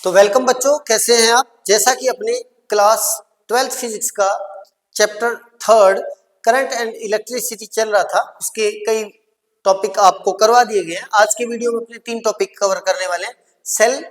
तो वेलकम बच्चों, कैसे हैं आप। जैसा कि अपने क्लास 12th फिजिक्स का चैप्टर 3 करंट एंड इलेक्ट्रिसिटी चल रहा था, उसके कई टॉपिक आपको करवा दिए गए हैं। आज के वीडियो में अपने 3 टॉपिक कवर करने वाले हैं। Cell,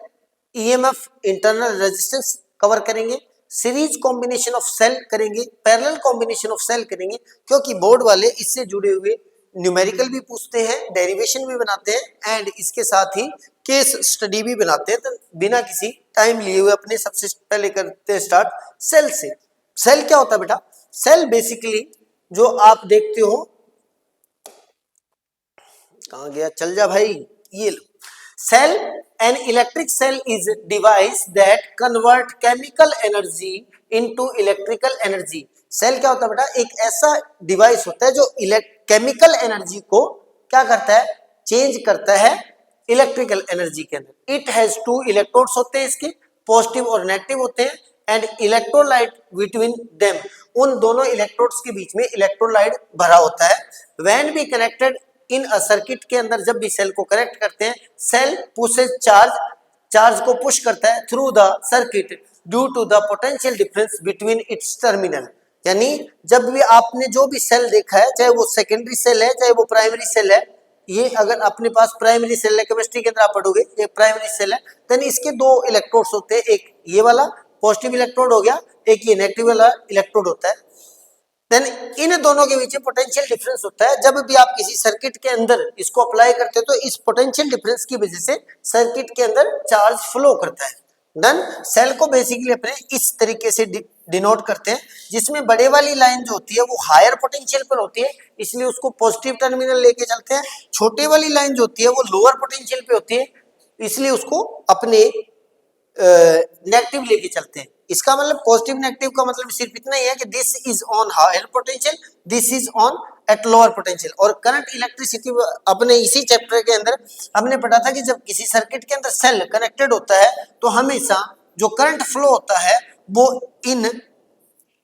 EMF, internal resistance cover करेंगे, सीरीज कॉम्बिनेशन ऑफ सेल करेंगे, पैरेलल कॉम्बिनेशन ऑफ सेल करेंगे, क्योंकि बोर्ड वाले इससे जुड़े हुए न्यूमेरिकल भी पूछते हैं, डेरिवेशन भी बनाते हैं एंड इसके साथ ही केस स्टडी भी बनाते हैं। तो बिना किसी टाइम लिए हुए अपने सबसे पहले करते हैं स्टार्ट सेल से। सेल क्या होता है बेटा? सेल बेसिकली जो आप देखते हो, कहां गया, चल जा भाई, ये लो। Cell an electric cell is device that convert chemical energy into electrical energy. Cell क्या होता है बेटा? एक ऐसा डिवाइस होता है जो केमिकल एनर्जी को क्या करता है, चेंज करता है इलेक्ट्रिकल एनर्जी के अंदर। इट हैज 2 इलेक्ट्रोड्स होते हैं, इसके पॉजिटिव और नेगेटिव होते हैं, एंड इलेक्ट्रोलाइट बिटवीन देम, उन दोनों इलेक्ट्रोड्स के बीच में इलेक्ट्रोलाइट भरा होता है। When be connected in a circuit, के अंदर जब भी सेल को कनेक्ट करते हैं, सेल पुशेस चार्ज को पुश करता है through the circuit due to the potential difference between its terminal. यानी जब भी आपने जो भी सेल देखा है, चाहे वो सेकेंडरी सेल है चाहे वो प्राइमरी सेल है, ये अगर अपने पास प्राइमरी सेल है, केमिस्ट्री के अंदर आप पढ़ोगे, ये प्राइमरी सेल है, देन इसके 2 इलेक्ट्रोड्स होते हैं, एक ये वाला पॉजिटिव इलेक्ट्रोड हो गया, एक ये नेगेटिव वाला इलेक्ट्रोड होता है। देन इन दोनों के बीच पोटेंशियल डिफरेंस होता है। जब भी आप किसी सर्किट के अंदर इसको अप्लाई करते हो तो इस पोटेंशियल डिफरेंस की वजह से सर्किट के अंदर चार्ज फ्लो करता है। डन। सेल को बेसिकली अपने इस तरीके से डिनोट करते हैं, जिसमें बड़े वाली लाइन जो होती है वो हायर पोटेंशियल पर होती है, इसलिए उसको पॉजिटिव टर्मिनल लेके चलते हैं। छोटे वाली लाइन जो होती है वो लोअर पोटेंशियल पे होती है, इसलिए उसको अपने नेगेटिव लेके चलते हैं। इसका मतलब पॉजिटिव नेगेटिव का मतलब सिर्फ इतना ही है कि this is on higher potential, this is on at lower potential. और करंट इलेक्ट्रिसिटी अपने इसी चैप्टर के अंदर हमने पढ़ा था कि जब किसी सर्किट के अंदर सेल कनेक्टेड होता है तो हमेशा जो करंट फ्लो होता है वो in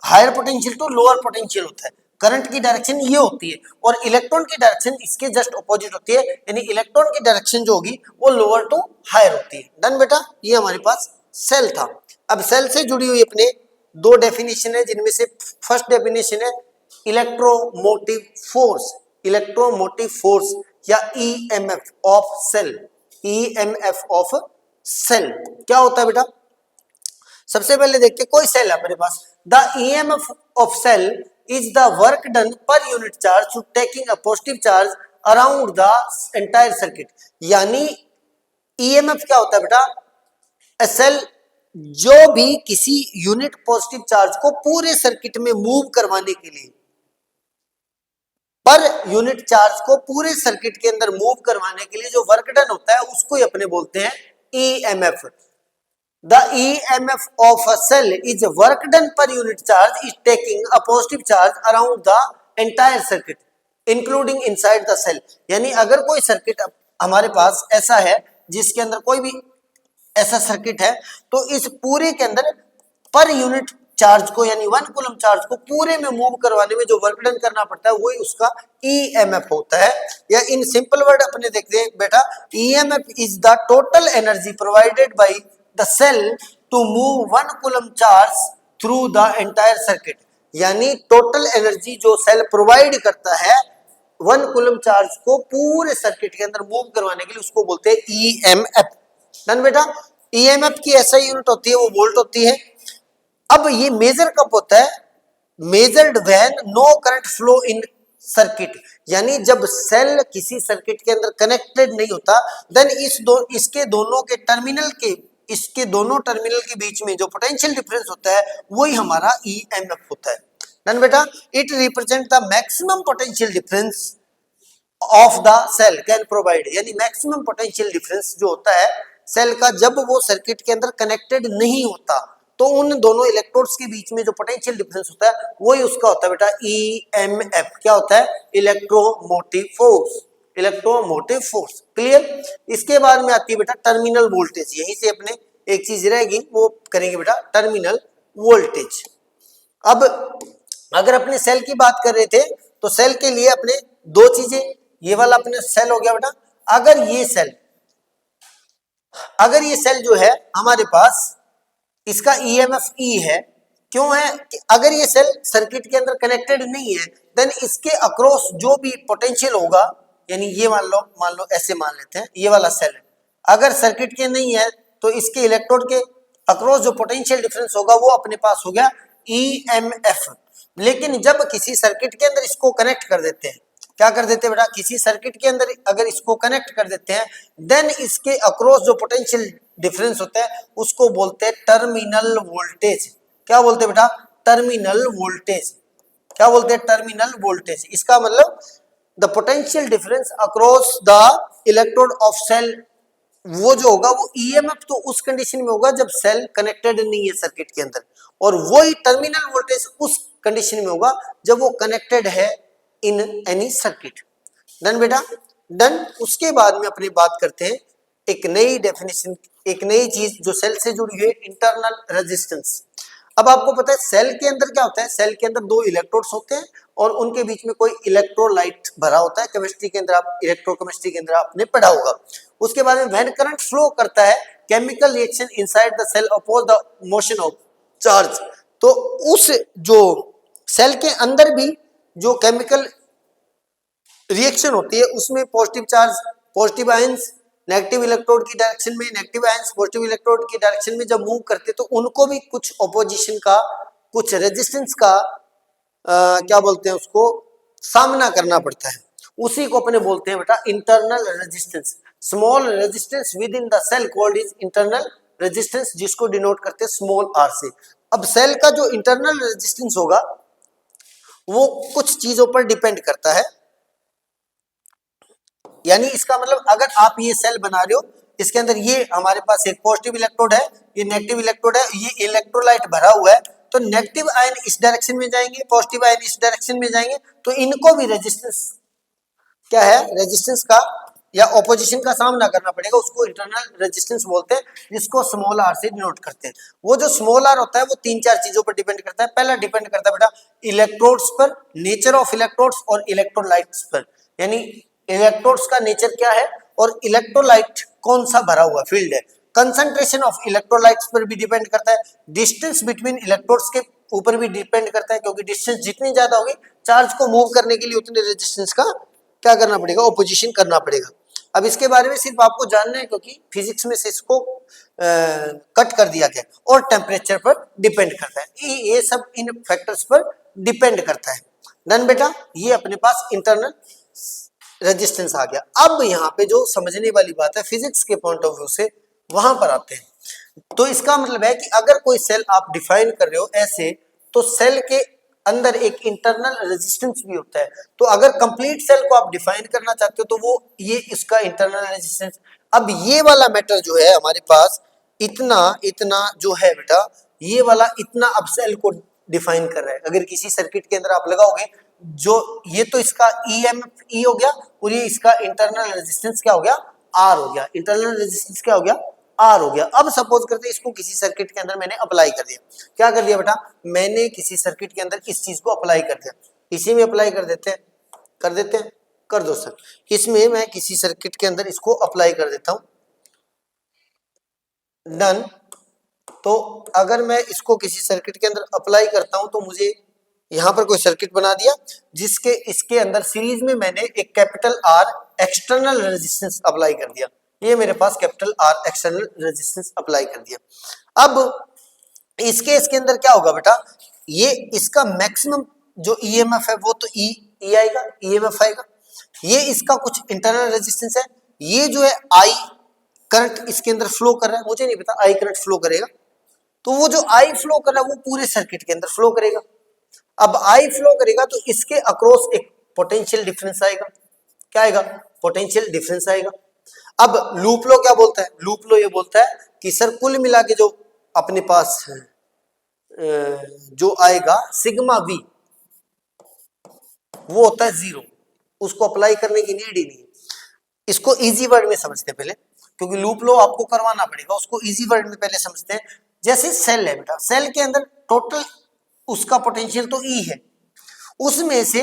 higher potential to lower potential होता है। करंट की डायरेक्शन ये होती है और इलेक्ट्रॉन की डायरेक्शन इसके जस्ट ऑपोजिट होती है, यानी इलेक्ट्रॉन की डायरेक्शन जो होगी वो लोअर टू हायर होती है। डन बेटा, ये हमारे पास सेल था। अब सेल से जुड़ी हुई अपने 2 डेफिनेशन है, जिनमें से फर्स्ट डेफिनेशन है इलेक्ट्रोमोटिव फोर्स। इलेक्ट्रोमोटिव फोर्स या EMF of cell. EMF of cell क्या होता है बेटा? सबसे पहले देखते कोई सेल है अपने पास, the EMF of cell is the work done per unit charge to taking a positive charge around the entire circuit. यानी ईएमएफ क्या होता है बेटा? अ सेल जो भी किसी यूनिट पॉजिटिव चार्ज को पूरे सर्किट में मूव करवाने के लिए, पर यूनिट चार्ज को पूरे सर्किट के अंदर मूव करवाने के लिए जो वर्क डन होता है उसको ही अपने बोलते हैं EMF. The EMF of a cell is work done per unit charge is taking a positive charge around the entire circuit, including inside the cell। यानी अगर कोई सर्किट हमारे पास ऐसा है जिसके अंदर कोई भी ऐसा सर्किट है, तो इस पूरे के अंदर पर यूनिट चार्ज को यानी 1 कूलम चार्ज को पूरे में मूव करवाने में जो वर्क डन करना पड़ता है वही उसका ईएमएफ होता है। या इन सिंपल वर्ड अपने देखते हैं बेटा, EMF is the total energy provided by the cell to move 1 coulomb charge through the entire circuit। यानी टोटल एनर्जी जो सेल प्रोवाइड करता है 1 कूलम चार्ज को पूरे सर्किट के अंदर मूव करवाने के लिए, उसको बोलते हैं ईएमएफ। डन बेटा। ईएमएफ की ऐसा यूनिट होती है वो वोल्ट होती है। अब ये मेजर कब होता है? Measured when no current flow in circuit. यानी जब सेल किसी सर्किट के अंदर कनेक्टेड नहीं होता, देन इसके दोनों टर्मिनल के बीच में जो पोटेंशियल डिफरेंस होता है वही हमारा ईएमएफ होता है। डन बेटा। It represent the maximum potential difference of the cell can provide. यानी मैक्सिमम पोटेंशियल डिफरेंस जो होता है सेल का जब वो सर्किट के अंदर कनेक्टेड नहीं होता, तो उन दोनों इलेक्ट्रोड्स के बीच में जो पोटेंशियल डिफरेंस होता है वही उसका होता है बेटा ईएमएफ। क्या होता है? Electromotive force. Electromotive force. Clear. इसके बाद में आती है बेटा टर्मिनल वोल्टेज। यहीं से अपने एक चीज रहेगी वो करेंगे बेटा, टर्मिनल वोल्टेज। अब अगर अपने सेल की बात कर रहे थे तो सेल के लिए अपने 2 चीजें, ये वाला अपने सेल हो गया बेटा। अगर ये सेल जो है हमारे पास इसका ईएमएफ ई है, क्यों है कि अगर ये सेल सर्किट के अंदर कनेक्टेड नहीं है देन इसके अक्रॉस जो भी पोटेंशियल होगा, यानी ये मान लो ऐसे मान लेते हैं ये वाला सेल है, अगर सर्किट के नहीं है तो इसके इलेक्ट्रोड के अक्रॉस जो पोटेंशियल डिफरेंस होगा वो अपने पास हो गया ईएमएफ। लेकिन जब किसी सर्किट के अंदर इसको कनेक्ट कर देते हैं, क्या कर देते हैं बेटा, किसी सर्किट के अंदर अगर इसको कनेक्ट कर देते हैं देन इसके अक्रॉस जो पोटेंशियल डिफरेंस होता है उसको बोलते हैं टर्मिनल वोल्टेज। क्या बोलते हैं बेटा, टर्मिनल वोल्टेज। क्या बोलते हैं, टर्मिनल वोल्टेज। इसका मतलब the potential difference across the electrode of cell, वो जो होगा वो ईएमएफ तो उस कंडीशन में होगा जब सेल कनेक्टेड नहीं है सर्किट के अंदर, और वही टर्मिनल वोल्टेज उस कंडीशन में होगा जब वो कनेक्टेड है इन एनी सर्किट। डन बेटा, डन। उसके बाद में अपनी बात करते हैं एक नई डेफिनेशन, एक नई चीज जो सेल से जुड़ी हुई है, इंटरनल रेजिस्टेंस। अब आपको पता है सेल के अंदर क्या होता है, सेल के अंदर दो इलेक्ट्रोड्स होते हैं और उनके बीच में कोई इलेक्ट्रोलाइट भरा होता है। केमिस्ट्री के अंदर आप इलेक्ट्रोकेमिस्ट्री के अंदर आपने पढ़ा होगा। उसके बाद में व्हेन करंट फ्लो करता है chemical reaction inside the cell oppose the motion of charge, तो उस जो सेल के अंदर भी जो केमिकल रिएक्शन होती है उसमें positive charge, positive ions negative electrode की डायरेक्शन में, नेगेटिव आयंस पॉजिटिव इलेक्ट्रोड की डायरेक्शन में जब मूव करते तो उनको भी कुछ ऑपोजिशन का, कुछ रेजिस्टेंस का क्या बोलते हैं उसको, सामना करना पड़ता है। उसी को अपने बोलते हैं बेटा internal resistance. Small resistance within the cell called is internal resistance, जिसको डिनोट करते हैं स्मॉल आर से। अब सेल का जो इंटरनल रेजिस्टेंस होगा वो कुछ चीजों पर डिपेंड करता है, यानी इसका मतलब अगर आप ये सेल बना रहे हो, इसके अंदर ये हमारे पास एक पॉजिटिव इलेक्ट्रोड है, ये नेगेटिव इलेक्ट्रोड है, ये इलेक्ट्रोलाइट भरा हुआ है, तो नेगेटिव आयन इस डायरेक्शन में जाएंगे, पॉजिटिव आयन इस डायरेक्शन में जाएंगे, तो इनको भी रेजिस्टेंस क्या है, रेजिस्टेंस का या ऑपोजिशन का सामना करना पड़ेगा। उसको इंटरनल रेजिस्टेंस बोलते हैं, जिसको स्मॉल आर से डिनोट करते हैं। वो जो स्मॉल आर होता है वो तीन चार चीजों पर डिपेंड करता है। पहला डिपेंड करता है बेटा इलेक्ट्रोड्स पर, नेचर ऑफ इलेक्ट्रोड्स और इलेक्ट्रोलाइट्स पर, यानी इलेक्ट्रोड्स का नेचर क्या है और इलेक्ट्रोलाइट कौन सा भरा हुआ फील्ड है। कंसंट्रेशन ऑफ इलेक्ट्रोलाइट्स पर भी डिपेंड करता है, डिस्टेंस बिटवीन इलेक्ट्रोड्स के ऊपर भी डिपेंड करता है, क्योंकि डिस्टेंस जितनी ज्यादा होगी चार्ज को मूव करने के लिए उतने रेजिस्टेंस का क्या करना पड़ेगा, ऑपोजिशन करना पड़ेगा। अब इसके बारे में सिर्फ आपको जानना है क्योंकि फिजिक्स में से इसको कट कर दिया गया। और टेम्परेचर पर डिपेंड करता है, ये सब इन फैक्टर्स पर डिपेंड करता है। डन बेटा, ये अपने पास इंटरनल रेजिस्टेंस आ गया। अब यहाँ पे जो समझने वाली बात है फिजिक्स के पॉइंट ऑफ व्यू से, वहां पर आते हैं। तो इसका मतलब है कि अगर कोई सेल आप डिफाइन कर रहे हो ऐसे, तो सेल के अंदर एक इंटरनल रेजिस्टेंस भी होता है। तो अगर कंप्लीट सेल को आप डिफाइन करना चाहते हो तो वो ये इसका इंटरनल रेजिस्टेंस। अब ये वाला मैटर जो है हमारे पास इतना इतना जो है बेटा, ये वाला इतना अब सेल को डिफाइन कर रहा है। अगर किसी सर्किट के अंदर आप लगाओगे, जो ये तो इसका ईएमएफ ई हो गया और ये इसका इंटरनल रेजिस्टेंस क्या हो गया, आर हो गया। इंटरनल रेजिस्टेंस क्या हो गया, आर हो गया। अब सपोज करते हैं इसको किसी सर्किट के अंदर मैंने अप्लाई कर दिया। क्या कर दिया बेटा, मैंने किसी सर्किट के अंदर इस चीज को अप्लाई कर दिया। इसी में अप्लाई कर देते हैं, कर देते हैं, कर दो सर। इसमें मैं किसी सर्किट के अंदर इसको अप्लाई कर देता हूं। डन। तो अगर मैं इसको किसी सर्किट के अंदर अप्लाई करता हूं तो मुझे यहां पर कोई सर्किट बना दिया जिसके इसके अंदर सीरीज में मैंने एक capital R external resistance apply कर दिया। ये मेरे पास capital R external resistance apply कर दिया। अब इसके अंदर क्या होगा बेटा, ये इसका मैक्सिमम जो ईएमएफ है वो तो ई आएगा, ईएमएफ आएगा। ये इसका कुछ इंटरनल रेजिस्टेंस है। ये जो है आई करंट इसके अंदर फ्लो कर रहा है, मुझे नहीं पता आई करंट फ्लो करेगा, तो वो जो आई फ्लो कर रहा है वो पूरे सर्किट के अंदर फ्लो करेगा। अब आई फ्लो करेगा तो इसके अक्रॉस एक पोटेंशियल डिफरेंस आएगा। क्या आएगा, पोटेंशियल डिफरेंस आएगा। अब लूप लो क्या बोलता है, लूप लो ये बोलता है कि सर कुल मिला के जो अपने पास जो आएगा सिग्मा वी वो होता है जीरो, उसको अप्लाई करने की नीड ही नहीं है। इसको इजी वर्ड में समझते हैं पहले, क्योंकि लूप लो आपको करवाना पड़ेगा। उसको इजी वर्ड में पहले समझते हैं। जैसे सेल है बेटा, सेल के अंदर टोटल उसका पोटेंशियल तो ई है, उसमें से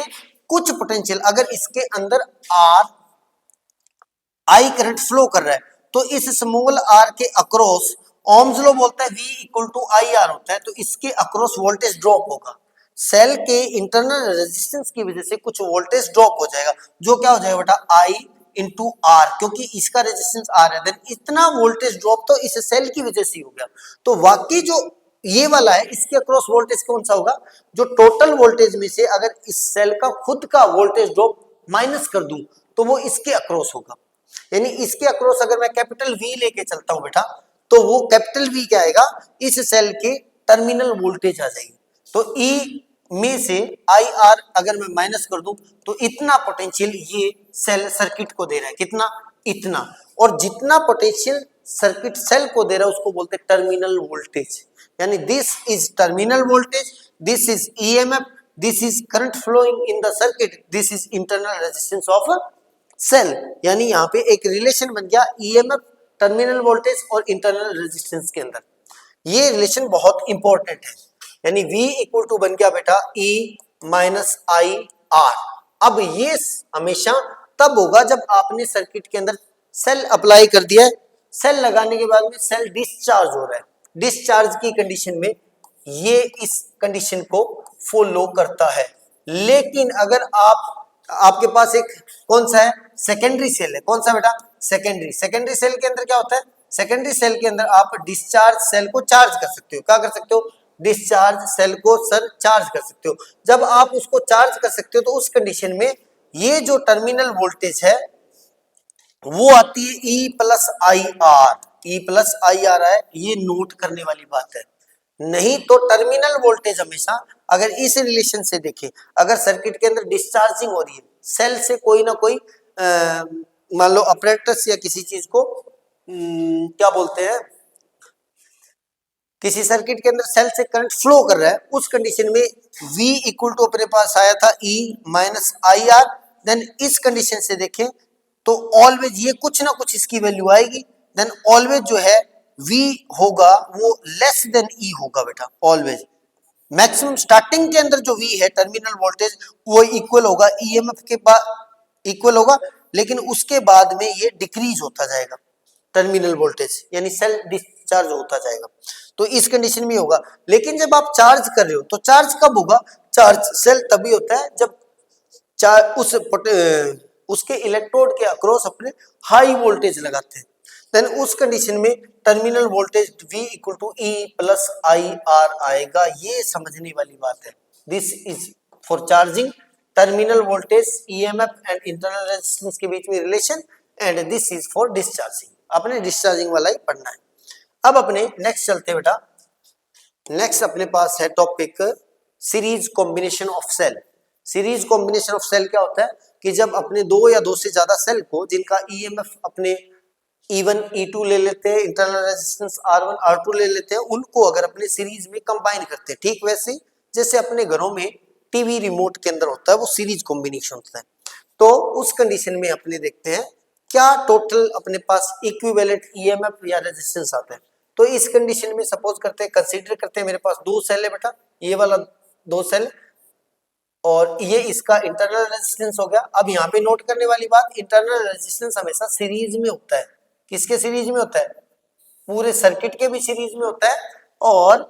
कुछ पोटेंशियल अगर इसके अंदर आर आई करंट फ्लो कर रहा है तो इस स्मॉल आर के अक्रॉस ओम्स लॉ बोलता है V equal to I R होता है, तो इसके अक्रॉस वोल्टेज ड्रॉप होगा। सेल के इंटरनल रेजिस्टेंस की वजह से कुछ वोल्टेज ड्रॉप हो जाएगा, जो क्या हो जाएगा बेटा I इंटू आर, क्योंकि इसका रेजिस्टेंस आर है, देन इतना वोल्टेज ड्रॉप तो इस सेल की वजह से हो गया। तो वाकई जो ये वाला है इसके अक्रॉस वोल्टेज कौन सा होगा, जो टोटल वोल्टेज में से अगर इस सेल का खुद का वोल्टेज ड्रॉप माइनस कर दूं तो वो इसके अक्रॉस होगा। यानी इसके अक्रॉस अगर मैं कैपिटल V लेके चलता हूं बेटा, तो वो कैपिटल V क्या आएगा, इस सेल के टर्मिनल वोल्टेज आ जाएगी। तो E में से आई आर अगर मैं माइनस कर दूं तो इतना पोटेंशियल ये सेल सर्किट को दे रहा है, कितना, इतना। और जितना पोटेंशियल सर्किट सेल को दे रहा है उसको बोलते हैं टर्मिनल वोल्टेज। यानी this is terminal voltage, this is EMF, this is current flowing in the circuit, this is internal resistance of cell. यानी यहाँ पे एक रिलेशन बन गया ईएमएफ, टर्मिनल वोल्टेज और इंटरनल रेजिस्टेंस के अंदर। ये रिलेशन बहुत इंपॉर्टेंट है। यानी V इक्वल टू बन गया बेटा E माइनस आई आर। अब ये हमेशा तब होगा जब आपने सर्किट के अंदर सेल अप्लाई कर दिया है, सेल लगाने के बाद में सेल डिस्चार्ज हो रहा है, डिस्चार्ज की कंडीशन में ये इस कंडीशन को फॉलो करता है। लेकिन अगर आपके पास एक कौन सा है, सेकेंडरी सेल है, कौन सा बेटा, सेकेंडरी सेल के अंदर क्या होता है, सेकेंडरी सेल के अंदर आप डिस्चार्ज सेल को चार्ज कर सकते हो। क्या कर सकते हो, डिस्चार्ज सेल को सर चार्ज कर सकते हो। जब आप उसको चार्ज कर सकते हो तो उस कंडीशन में ये जो टर्मिनल वोल्टेज है वो आती है E plus I are. E plus I are है, ये नोट करने वाली बात है। नहीं तो टर्मिनल वोल्टेज हमेशा अगर इस रिलेशन से देखें, अगर सर्किट के अंदर डिस्चार्जिंग हो रही है, सेल से कोई ना कोई मान लो अपरेटस या किसी चीज को क्या बोलते हैं, किसी सर्किट के अंदर सेल से करंट फ्लो कर रहा है, उस कंडीशन में V इक्वल टू अपने पास आया था E minus I R. Then इस कंडीशन से देखें तो ऑलवेज ये कुछ ना कुछ इसकी वैल्यू आएगी, देन ऑलवेज जो है V होगा वो लेस देन E होगा बेटा। ऑलवेज मैक्सिमम स्टार्टिंग के अंदर जो V है टर्मिनल वोल्टेज वो इक्वल होगा EMF के बाद, इक्वल होगा, लेकिन उसके बाद में ये डिक्रीज होता जाएगा टर्मिनल वोल्टेज, यानी सेल डिस्चार्ज होता जाएगा। तो इस कंडीशन में होगा। लेकिन जब आप चार्ज कर रहे हो तो चार्ज कब होगा, चार्ज सेल तभी होता है जब उसके इलेक्ट्रोड के अक्रॉस अपने हाई वोल्टेज लगाते हैं। देन उस कंडीशन में terminal voltage V equal to E plus I R आएगा। ये समझने वाली बात है। This is for charging, terminal voltage EMF and internal resistance के बीच में relation, and this is for discharging. आपने डिस्चार्जिंग वाला ही पढ़ना है। अब अपने नेक्स्ट चलते बेटा, नेक्स्ट अपने पास है topic series combination of cell. Series combination of cell क्या होता है कि जब अपने दो या दो से ज्यादा सेल को जिनका EMF अपने E1 E2 ले लेते हैं, इंटरनल रेजिस्टेंस R1 R2 ले लेते हैं, उनको अगर अपने सीरीज में कंबाइन करते हैं, ठीक वैसे जैसे अपने घरों में टीवी रिमोट के अंदर होता है, वो सीरीज कॉम्बिनेशन होता है। तो उस कंडीशन में अपने देखते हैं क्या टोटल अपने पास इक्विवेलेंट EMF या रेजिस्टेंस आता है। तो इस कंडीशन में सपोज करते हैं, कंसीडर करते हैं मेरे पास दो सेल है बेटा, ये वाला दो सेल और ये इसका इंटरनल रेजिस्टेंस हो गया। अब यहाँ पे नोट करने वाली बात, इंटरनल रेजिस्टेंस हमेशा सीरीज में होता है। किसके सीरीज में होता है, पूरे सर्किट के भी सीरीज में होता है और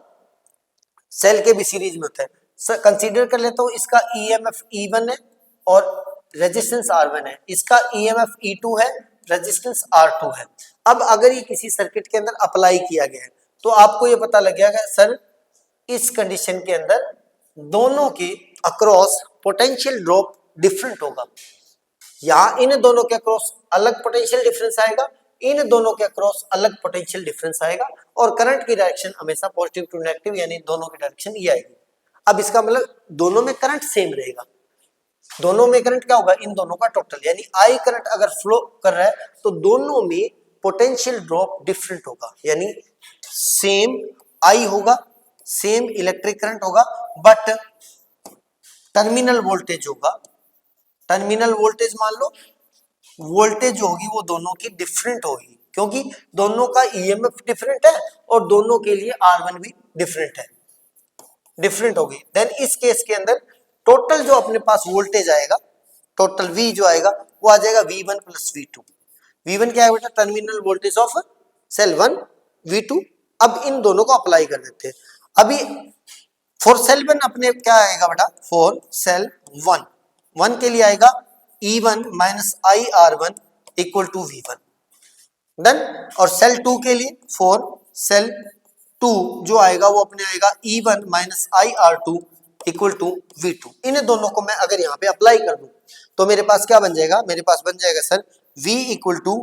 सेल के भी सीरीज में होता है। कंसीडर कर लेता हूँ, इसका EMF E1 है और रेजिस्टेंस R1 है, इसका EMF E2 है, रेजिस्टेंस R2 है। अब अगर ये किसी सर्किट के अंदर अप्लाई किया गया है तो आपको ये पता लग गया सर इस कंडीशन के अंदर दोनों के अक्रॉस पोटेंशियल ड्रॉप डिफरेंट होगा। यहाँ इन दोनों के अक्रॉस अलग पोटेंशियल डिफरेंस आएगा, इन दोनों के अक्रॉस अलग पोटेंशियल डिफरेंस आएगा, और करंट की डायरेक्शन हमेशा पॉजिटिव टू नेगेटिव यानी दोनों की डायरेक्शन ये आएगी। अब इसका मतलब दोनों में करंट सेम रहेगा। दोनों में करंट क्या होगा, इन दोनों का टोटल, यानी आई करंट अगर फ्लो कर रहा है तो दोनों में पोटेंशियल ड्रॉप डिफरेंट होगा, यानी सेम आई होगा, सेम इलेक्ट्रिक करंट होगा, बट टर्मिनल वोल्टेज होगा, टर्मिनल वोल्टेज मान लो वोल्टेज होगी वो दोनों की डिफरेंट होगी, क्योंकि दोनों का EMF डिफरेंट है और दोनों के लिए R1 भी डिफरेंट है, डिफरेंट होगी। देन इस केस के अंदर टोटल जो अपने पास वोल्टेज आएगा, टोटल V जो आएगा वो आ जाएगा V1 प्लस V2। V1 क्या है बेटा, terminal voltage of cell 1, V2। अब इन दोनों को अप्लाई कर देते हैं। अभी फॉर सेल 1 अपने क्या आएगा बेटा, फॉर सेल 1 के लिए आएगा E1 minus IR1 equal to V1, done. और सेल 2 के लिए, फॉर सेल 2 जो आएगा वो अपने आएगा E1 minus IR2 equal to V2। इन दोनों को मैं अगर यहाँ पे अप्लाई कर दूं तो मेरे पास क्या बन जाएगा, मेरे पास बन जाएगा sir V equal to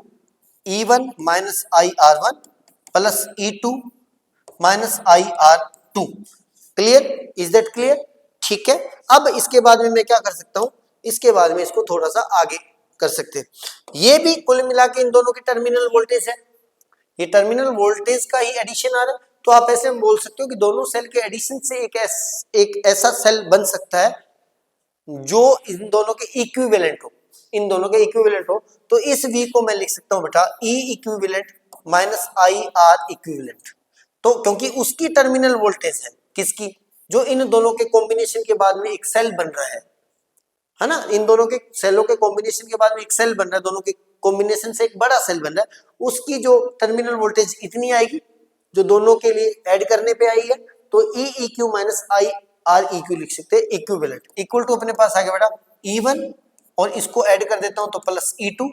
E1 minus IR1 plus E2 minus IR2। Clear, is that clear? ठीक है। अब इसके बाद में मैं क्या कर सकता हूं, इसके बाद में इसको थोड़ा सा आगे कर सकते हैं। ये भी कुल मिला के इन दोनों की टर्मिनल वोल्टेज है, ये टर्मिनल वोल्टेज का ही एडिशन आ रहा है। तो आप ऐसे में बोल सकते हो कि दोनों सेल के एडिशन से एक ऐसा सेल बन सकता है जो इन दोनों के इक्विवेलेंट हो, इन दोनों के इक्विवेलेंट हो। तो इस V को मैं लिख सकता हूं बेटा E equivalent minus IR equivalent. तो क्योंकि उसकी टर्मिनल वोल्टेज है, किसकी, जो इन दोनों के कॉम्बिनेशन के बाद में एक सेल बन रहा है ना, इन दोनों के सेलों के कॉम्बिनेशन के बाद में एक सेल बन रहा है, दोनों के कॉम्बिनेशन से एक बड़ा सेल बन रहा है, उसकी जो टर्मिनल वोल्टेज इतनी आएगी जो दोनों के लिए ऐड करने पे आई है। तो E EQ minus IR EQ लिख सकते हैं, इक्विवेलेंट इक्वल टू अपने पास आ गया बेटा E1 और इसको ऐड कर देता हूं तो प्लस E2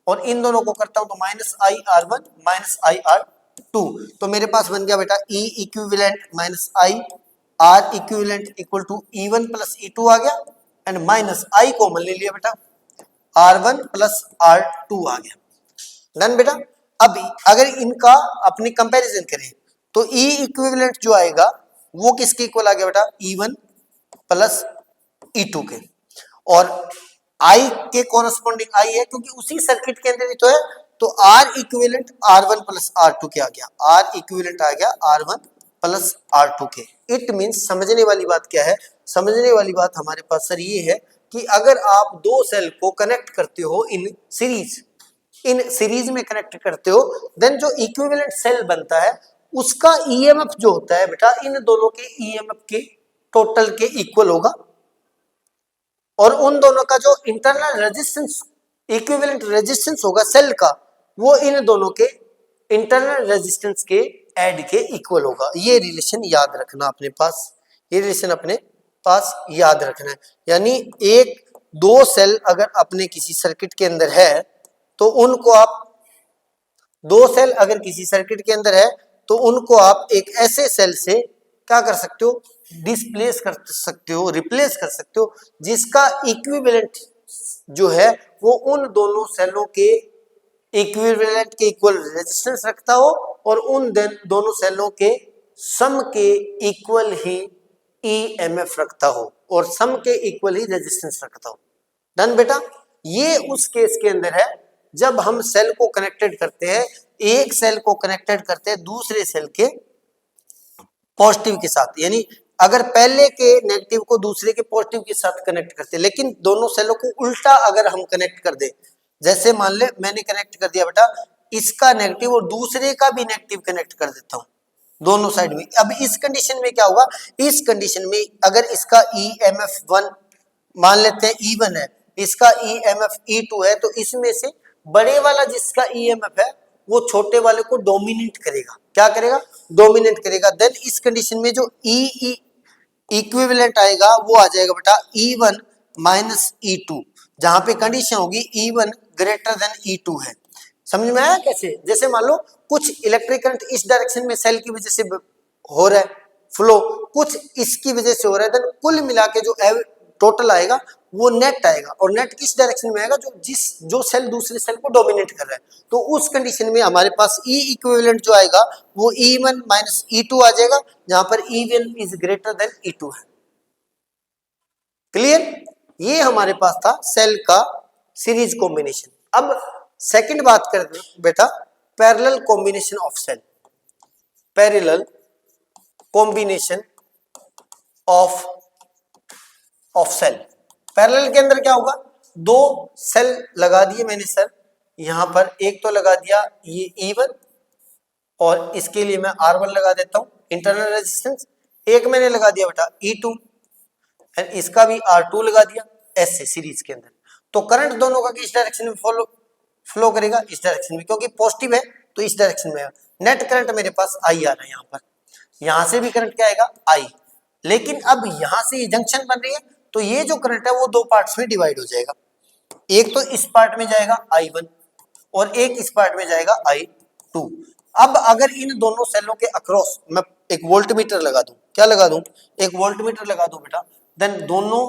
और इन दोनों को करता हूं तो माइनस IR1 माइनस IR2। तो मेरे पास बन गया बेटा E equivalent minus IR equivalent equal to E1 plus E2 आ गया एंड माइनस I कॉमन ले लिया बेटा, R1 प्लस R2 आ गया, डन बेटा। अब अगर इनका अपनी कंपैरिजन करें तो E इक्विवेलेंट जो आएगा वो किसके इक्वल आ गया बेटा, E1 प्लस E2 के, और I के कॉरेस्पॉन्डिंग I है क्योंकि उसी सर्किट के अंदर ही तो है। तो R equivalent R1 plus R2 के आ गया, R इक्विवेलेंट आ गया R1 प्लस R2 के। इट मींस समझने वाली बात क्या है, समझने वाली बात हमारे पास सर ये है कि अगर आप दो सेल को कनेक्ट करते हो इन सीरीज में कनेक्ट करते हो, देन जो इक्विवेलेंट सेल बनता है उसका ईएमएफ जो होता है बेटा इन दोनों के ईएमएफ के टोटल के इक्वल होगा, और उन दोनों का जो इंटरनल रेजिस्टेंस, इक्विवेलेंट रेजिस्टेंस होगा सेल का, वो इन दोनों के इंटरनल रेजिस्टेंस के ऐड के इक्वल होगा। ये रिलेशन याद रखना अपने पास, ये रिलेशन अपने पास याद रखना है। यानी एक दो सेल अगर अपने किसी सर्किट के अंदर है तो उनको आप, दो सेल अगर किसी सर्किट के अंदर है तो उनको आप एक ऐसे सेल से क्या कर सकते हो, डिस्प्लेस कर सकते हो, रिप्लेस कर सकते हो जिसका इक्विवेलेंट जो है वो उन दोनों सेलों के इक्विवेलेंट के इक्वल रेजिस्टेंस रखता हो और उन दोनों सेलों के सम के इक्वल ही ईएमएफ रखता हो और सम के इक्वल ही रेजिस्टेंस रखता हो। डन बेटा। ये उस केस के अंदर है जब हम सेल को कनेक्टेड करते हैं, एक सेल को कनेक्टेड करते हैं दूसरे सेल के पॉजिटिव के साथ, यानी अगर पहले के नेगेटिव को दूसरे के पॉजिटिव के साथ कनेक्ट करते हैं, लेकिन दोनों सेलों को उल्टा अगर हम कनेक्ट कर दे, जैसे मान ले मैंने कनेक्ट कर दिया बेटा इसका नेगेटिव और दूसरे का भी नेगेटिव कनेक्ट कर देता हूं दोनों साइड में। अब इस कंडीशन में क्या होगा, इस कंडीशन में अगर इसका EMF1 मान लेते हैं E1 है, इसका EMF E2 है, तो इसमें से बड़े वाला जिसका EMF है वो छोटे वाले को डोमिनेट करेगा। क्या करेगा, डोमिनेट करेगा। देन इस कंडीशन में जो E इक्विवेलेंट आएगा वो आ जाएगा बेटा E1 माइनस E2, जहां पे कंडीशन होगी E1 ग्रेटर देन E2 है। समझ में आया कैसे, जैसे मान लो कुछ इलेक्ट्रिक करंट इस डायरेक्शन में सेल की वजह से हो रहा है फ्लो, कुछ इसकी वजह से हो रहा है, देन कुल मिला के जो टोटल आएगा वो नेट आएगा, और नेट किस डायरेक्शन में आएगा, जो सेल दूसरे सेल को डोमिनेट कर रहा है। तो उस कंडीशन में हमारे पास E इक्विवेलेंट जो आएगा वो E1 माइनस E2 आ जाएगा, जहां पर E1 is greater than E2 है। क्लियर, ये हमारे पास था सेल का सीरीज कॉम्बिनेशन। अब सेकंड बात करते हैं बेटा parallel combination of cell, parallel combination of cell. Parallel के अंदर क्या होगा, दो सेल लगा दिए मैंने सर, यहां पर एक तो लगा दिया ये E1 और इसके लिए मैं R1 लगा देता हूं इंटरनल रेजिस्टेंस, एक मैंने लगा दिया बेटा E2 एंड इसका भी R2 लगा दिया ऐसे सीरीज के अंदर। तो करंट दोनों का किस डायरेक्शन में फ्लो करेगा इस डायरेक्शन में, क्योंकि पॉजिटिव है तो इस डायरेक्शन में आएगा। नेट करंट मेरे पास आई आ रहा है यहाँ पर, यहां से भी करंट क्या आएगा आई, लेकिन अब यहां से ये जंक्शन बन रही है तो ये जो करंट है वो दो पार्ट्स में डिवाइड हो जाएगा, एक तो इस पार्ट में जाएगा I1 और एक इस पार्ट में जाएगा I2। अब अगर इन दोनों सेलों के अक्रॉस मैं एक वोल्टमीटर लगा दूं, क्या लगा दूं, एक वोल्टमीटर लगा दूं बेटा, देन दोनों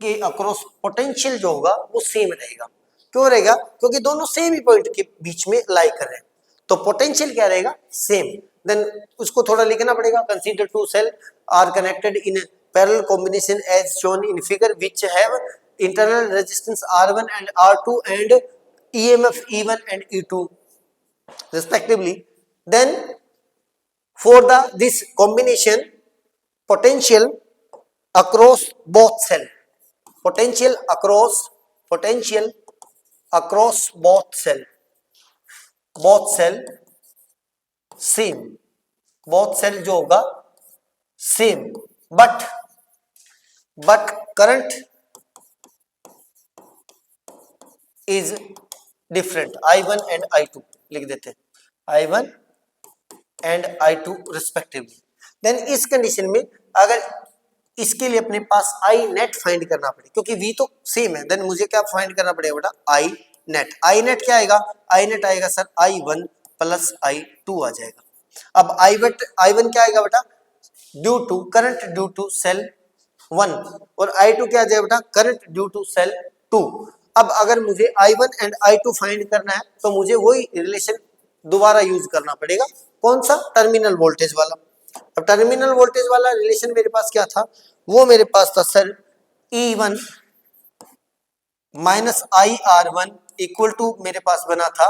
के अक्रॉस पोटेंशियल जो होगा वो सेम रहेगा। क्यों रहेगा, क्योंकि दोनों सेम ही पॉइंट के बीच में लाई कर रहे हैं, तो पोटेंशियल क्या रहेगा सेम। देन उसको थोड़ा लिखना पड़ेगा, consider two cell are connected in parallel combination as shown in figure which have internal resistance R1 and R2 and EMF E1 and E2 respectively. Then for this combination potential across both cell, potential across both cell same, both cell जो होगा same, but current is different, I1 and I2 लिख देते हैं, I1 and I2 respectively। Then इस condition में अगर इसके लिए अपने पास आई नेट फाइंड करना पड़े, क्योंकि V तो सेम है, देन मुझे क्या फाइंड करना पड़ेगा बेटा आई नेट क्या आएगा, आई नेट आएगा सर I1 प्लस I2 आ जाएगा। अब I1 क्या आएगा बेटा, due to current due to cell 1 और I2 क्या आ जाएगा बेटा, करंट ड्यू टू सेल 2। अब अगर मुझे I1 एंड I2 फाइंड करना है तो मुझे वही रिलेशन दोबारा यूज करना पड़ेगा, कौन सा, टर्मिनल वोल्टेज वाला। अब टर्मिनल वोल्टेज वाला रिलेशन मेरे पास क्या था, वो मेरे पास था sir E1 minus IR1 equal to मेरे पास बना था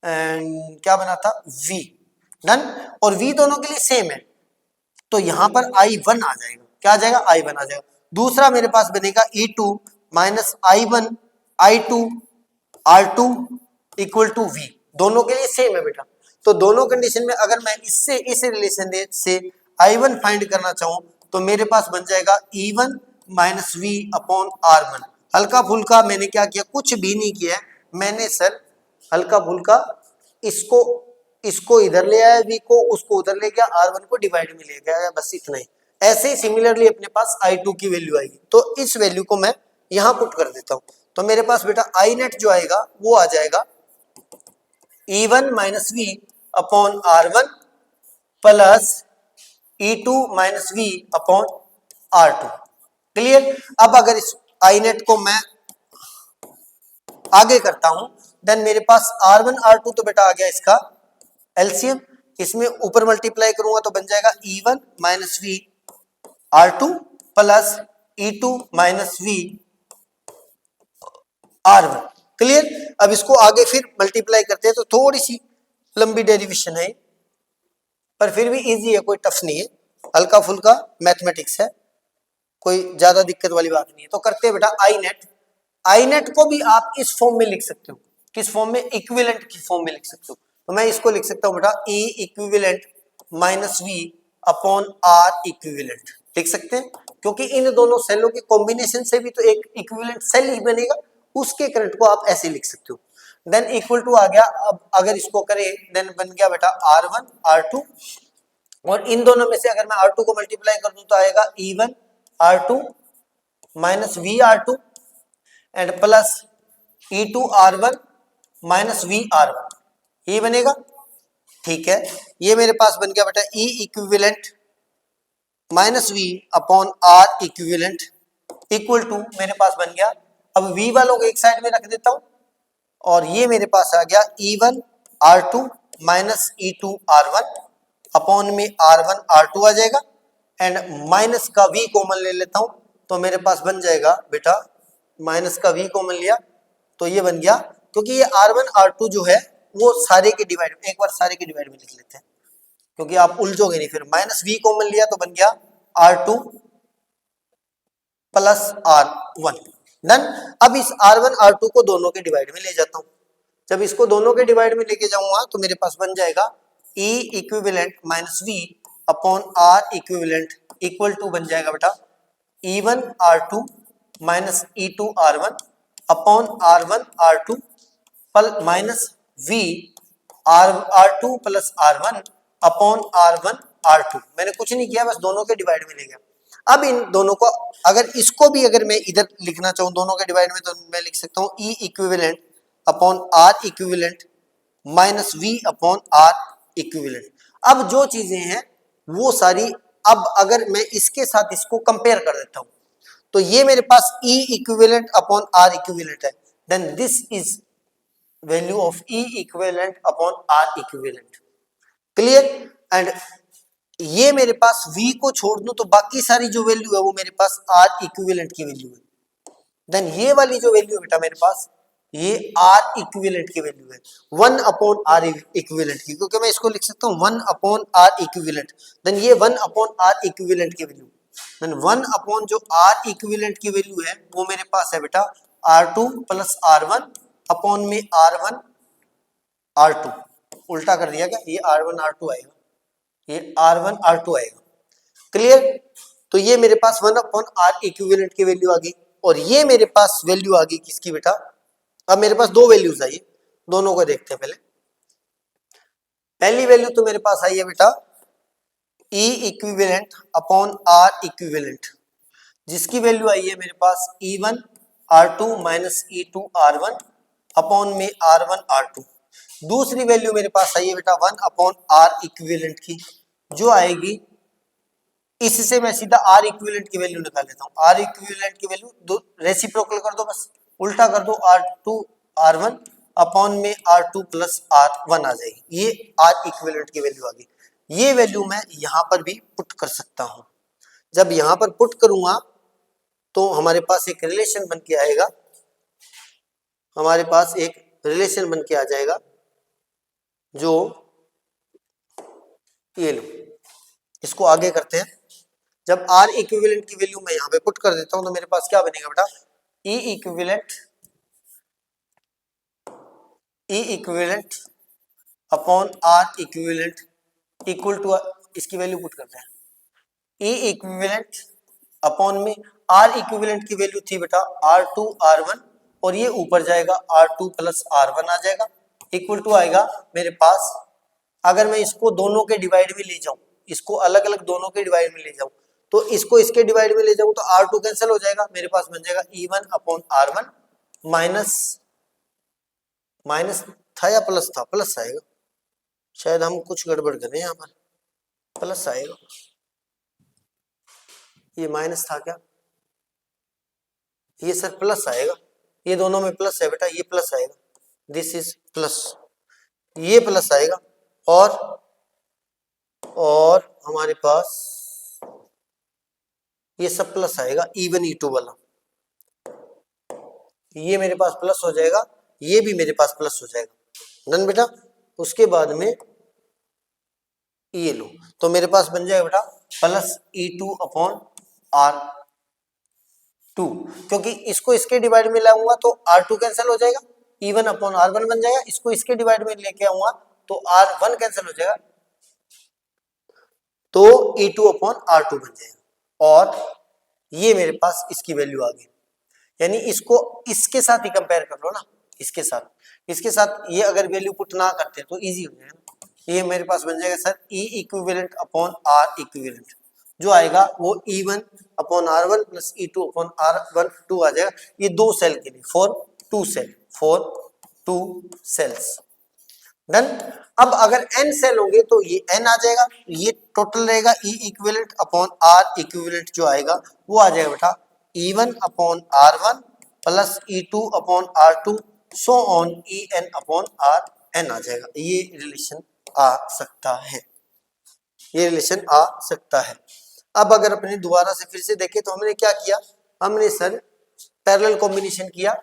एंड क्या बना था V, डन। और V दोनों के लिए सेम है तो यहां पर I1 आ जाएगा, क्या आ जाएगा I1 आ जाएगा। दूसरा मेरे पास बनेगा E2 minus I1 I2 R2 equal to V, दोनों के लिए सेम है बेटा। तो दोनों कंडीशन में अगर मैं इससे इस रिलेशन से I1 फाइंड करना चाहूं तो मेरे पास बन जाएगा E1 minus V upon R1। हल्का फुल्का मैंने क्या किया, कुछ भी नहीं किया, मैंने सर हल्का फुल्का इसको इधर ले आया, V को उसको उधर ले गया, R1 को डिवाइड में ले गया, बस इतना ही। ऐसे ही सिमिलरली अपने पास I2 की वैल्यू आएगी तो इस वैल्यू को मैं यहां पुट कर देता हूं, तो मेरे पास बेटा आई नेट जो आएगा वो आ जाएगा E1 minus V upon R1 plus E2 minus V upon R2। Clear. अब अगर इस आई नेट को मैं आगे करता हूं देन मेरे पास R1 R2 तो बेटा आ गया इसका एलसीएम, इसमें ऊपर मल्टीप्लाई करूंगा तो बन जाएगा E1 minus V R2 plus E2 minus V R1। Clear. अब इसको आगे फिर मल्टीप्लाई करते हैं तो थोड़ी सी लंबी डेरिवेशन है पर फिर भी इजी है, कोई टफ नहीं है, हल्का फुल्का मैथमेटिक्स है, कोई ज्यादा दिक्कत वाली बात नहीं है। तो करते हैं बेटा आई नेट को भी आप इस फॉर्म में लिख सकते हो, किस फॉर्म में, इक्विवेलेंट की फॉर्म में लिख सकते हो। तो मैं इसको लिख सकता हूं बेटा E equivalent minus V upon R equivalent लिख सकते हैं, क्योंकि इन दोनों सेलों के कॉम्बिनेशन से भी तो एक इक्विवेलेंट सेल ही बनेगा, उसके करंट को आप ऐसे लिख सकते हो। देन इक्वल टू आ गया, अब अगर इसको करें देन बन गया बेटा R1 R2 और इन दोनों में से अगर मैं R2 को मल्टीप्लाई कर दूं तो आएगा E1 R2 minus V R2 and plus E2 R1 minus V R1, ये बनेगा। ठीक है, ये मेरे पास बन गया बेटा E equivalent minus V upon R equivalent equal to मेरे पास बन गया, अब V वालों को एक साइड में रख देता हूं और ये मेरे पास आ गया E1 R2 minus E2 R1 upon में R1 R2 आ जाएगा एंड माइनस का V कॉमन ले लेता हूं तो मेरे पास बन जाएगा बेटा, माइनस का V कॉमन लिया तो ये बन गया, क्योंकि ये R1 R2 जो है वो सारे के डिवाइड में, एक बार सारे के डिवाइड में लिख लेते हैं क्योंकि आप उलझोगे नहीं फिर। माइनस V कॉमन लिया तो बन गया R2 प्लस R1, डन। अब इस R1 R2 को दोनों के डिवाइड में ले जाता हूं, जब इसको दोनों के डिवाइड में लेके जाऊंगा तो मेरे पास बन जाएगा E equivalent minus V upon R equivalent equal to बन जाएगा बेटा E1 R2 minus E2 R1 upon R1 R2 minus V R2 plus R1 upon R1 R2। मैंने कुछ नहीं किया, बस दोनों के डिवाइड में ले गया। अब इन दोनों को अगर इसको भी अगर मैं इधर लिखना चाहूँ दोनों के डिवाइड में, तो मैं लिख सकता हूँ E equivalent upon R equivalent minus V upon R equivalent. अब जो चीजें हैं वो सारी, अब अगर मैं इसके साथ इसको कंपेयर कर देता हूं तो ये मेरे पास E equivalent upon R equivalent है, then this is value of E equivalent upon R equivalent. Clear? And ये मेरे पास V को छोड़ दूं तो बाकी सारी जो वैल्यू है वो मेरे पास R इक्विवेलेंट की वैल्यू है। देन ये वाली जो वैल्यू है बेटा मेरे पास, ये R इक्विवेलेंट की वैल्यू है 1 अपॉन R इक्विवेलेंट की, क्योंकि मैं इसको लिख सकता हूँ 1 अपॉन R इक्विवेलेंट। देन ये 1 अपॉन R इक्विवेलेंट की वैल्यू, देन 1 अपॉन जो R इक्विवेलेंट की वैल्यू है वो मेरे पास है बेटा R2 प्लस R1 अपॉन में R1 R2। उल्टा कर दिया क्या, ये R1 R2 आएगा, ये R1 R2 आएगा। क्लियर? तो ये मेरे पास 1 अपॉन R इक्विवेलेंट की वैल्यू आ गई, और ये मेरे पास वैल्यू आ गई किसकी बेटा, अब मेरे पास दो वैल्यूज आई, दोनों को देखते हैं पहले। पहली वैल्यू तो मेरे पास आई है बेटा E equivalent upon R equivalent, जिसकी वैल्यू आई है मेरे पास E1 R2 minus E2 R1 upon में R1 R2। दूसरी वैल्यू मेरे पास आई है बेटा 1 अपॉन R इक्विवेलेंट की, जो आएगी, इससे मैं सीधा R इक्विवेलेंट की वैल्यू निकाल लेता हूं। R इक्विवेलेंट की वैल्यू दो रेसिप्रोकल कर दो, बस उल्टा कर दो, R2 R1 अपॉन में R2 प्लस R1 आ जाएगी, ये R इक्विवेलेंट की वैल्यू आ गई। ये वैल्यू मैं यहां पर भी पुट कर सकता हूं। जब यहां पर पुट करूंगा तो हमारे पास एक रिलेशन बन के आएगा, हमारे पास एक रिलेशन बन के आ जाएगा, जो ये लो, इसको आगे करते हैं। जब R इक्विवेलेंट की वैल्यू मैं यहां पे पुट कर देता हूं तो मेरे पास क्या बनेगा बेटा, E equivalent upon R equivalent equal to, इसकी वैल्यू पुट करते हैं, E इक्विवेलेंट अपॉन में R इक्विवेलेंट की वैल्यू थी बेटा R2 R1, और ये ऊपर जाएगा R2 प्लस R1 आ जाएगा, इक्वल टू आएगा मेरे पास, अगर मैं इसको दोनों के डिवाइड में ले जाऊं, इसको अलग अलग दोनों के डिवाइड में ले जाऊं, तो इसको इसके डिवाइड में ले जाऊं तो R2 कैंसिल हो जाएगा, मेरे पास बन जाएगा E1 upon R1 minus, minus था या प्लस था, प्लस आएगा, शायद हम कुछ गड़बड़ कर रहे हैं यहाँ पर, प्लस आएगा, ये माइनस था क्या, ये सर प्लस आएगा, ये दोनों में प्लस है बेटा, ये प्लस आएगा, दिस इज प्लस, ये प्लस आएगा, और हमारे पास ये सब प्लस आएगा, E1 E2 वाला, ये मेरे पास प्लस हो जाएगा, ये भी मेरे पास प्लस हो जाएगा, डन बेटा। उसके बाद में ये लो, तो मेरे पास बन जाएगा बेटा प्लस E2 अपॉन R2, क्योंकि इसको इसके डिवाइड में लाऊंगा तो R2 कैंसिल हो जाएगा, E1 अपॉन R1 बन जाएगा, इसको इसके डिवाइड में लेके आऊंगा तो R1 कैंसिल हो जाएगा, तो E2 अपॉन R2 बन जाएगा, और ये मेरे पास इसकी वैल्यू आ गई। यानी इसको इसके साथ ही कंपेयर कर लो ना, इसके साथ ये अगर वैल्यू पुट ना करते तो इजी हो जाएगा ना। ये मेरे पास बन जाएगा sir E equivalent upon R equivalent, जो आएगा वो E1 upon R1 plus E2 upon R1 2 आ जाएगा, ये दो सेल के लिए, फॉर टू सेल्स, डन। अब अगर n सेल होंगे तो ये n आ जाएगा, ये टोटल रहेगा E equivalent upon R equivalent, जो आएगा वो आ जाएगा बेटा E1 upon R1 plus E2 upon R2 so on En upon Rn आ जाएगा। ये रिलेशन आ सकता है, ये रिलेशन आ सकता है। अब अगर अपने दोबारा से फिर से देखें तो हमने क्या किया, हमने सर पैरेलल कॉम्बिनेशन किया।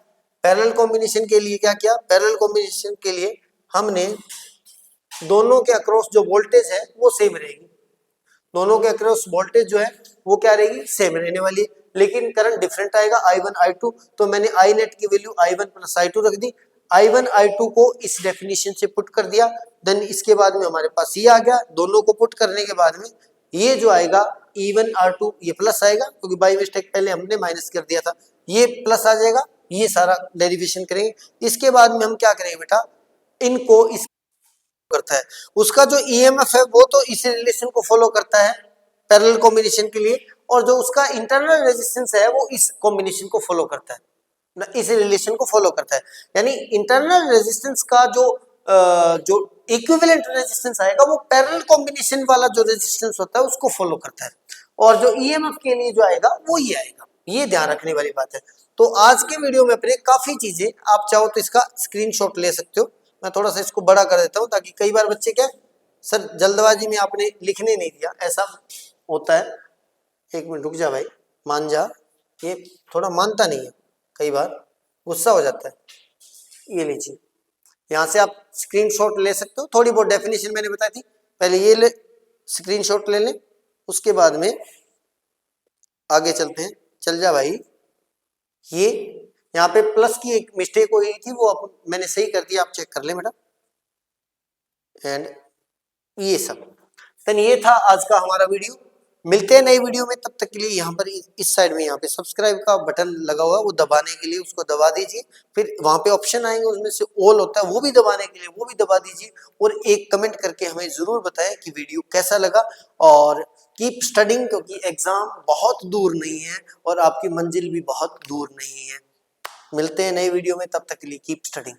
पैरेलल कॉम्बिनेशन के लिए क्या किया, पैरेलल कॉम्बिनेशन के लिए हमने दोनों के अक्रॉस जो वोल्टेज है वो सेम रहेगी, दोनों के अक्रॉस वोल्टेज जो है वो क्या रहेगी, सेम रहने वाली है, लेकिन करंट डिफरेंट आएगा I1 I2, तो मैंने I नेट की वैल्यू I1 प्लस I2 रख दी, I1 I2 को इस डेफिनेशन से पुट कर दिया, देन इसके बाद में हमारे पास ये आ गया, दोनों को पुट करने के बाद में ये जो आएगा E1 R2 ये प्लस आएगा, क्योंकि बाई मिस्टेक पहले हमने माइनस कर दिया था, ये प्लस आ जाएगा, ये सारा डेरिवेशन करेंगे। इसके बाद में हम क्या करेंगे बेटा, इनको इस करता है, उसका जो ईएमएफ है वो तो इस रिलेशन को फॉलो करता है पैरेलल कॉम्बिनेशन के लिए, और जो उसका इंटरनल रेजिस्टेंस है वो इस कॉम्बिनेशन को फॉलो करता है, इस रिलेशन को फॉलो करता है। यानी इंटरनल रेजिस्टेंस का जो इक्विवेलेंट रेजिस्टेंस आएगा वो पैरेलल कॉम्बिनेशन वाला जो रेजिस्टेंस होता है उसको फॉलो करता है, और जो ईएमएफ के लिए जो आएगा वो ये आएगा। ये ध्यान रखने वाली बात है। तो आज के वीडियो में अपने काफी चीजें, आप चाहो तो इसका स्क्रीनशॉट ले सकते हो। मैं थोड़ा सा इसको बड़ा कर देता हूँ ताकि कई बार बच्चे क्या, सर जल्दबाजी में आपने लिखने नहीं दिया, ऐसा होता है। एक मिनट रुक जा भाई, मान जा, ये थोड़ा मानता नहीं है, कई बार गुस्सा हो जाता है। ये लीजिए, यहाँ से आप स्क्रीनशॉट ले सकते हो। थोड़ी बहुत डेफिनेशन मैंने बताई थी, पहले ये ले स्क्रीनशॉट ले लें, उसके बाद में आगे चलते हैं। चल जा भाई, ये यहाँ पे प्लस की एक मिस्टेक हो गई थी, वो मैंने सही कर दिया, आप चेक कर ले बेटा। एंड ये सब, देन ये था आज का हमारा वीडियो। मिलते हैं नई वीडियो में, तब तक के लिए यहाँ पर इस साइड में यहाँ पे सब्सक्राइब का बटन लगा हुआ है, वो दबाने के लिए उसको दबा दीजिए। फिर वहां पे ऑप्शन आएंगे, उसमें से ऑल होता है, वो भी दबाने के लिए वो भी दबा दीजिए। और एक कमेंट करके हमें जरूर बताएं कि वीडियो कैसा लगा। और कीप स्टडिंग, क्योंकि एग्जाम बहुत दूर नहीं है और आपकी मंजिल भी बहुत दूर नहीं है। मिलते हैं नई वीडियो में, तब तक के लिए कीप स्टडिंग।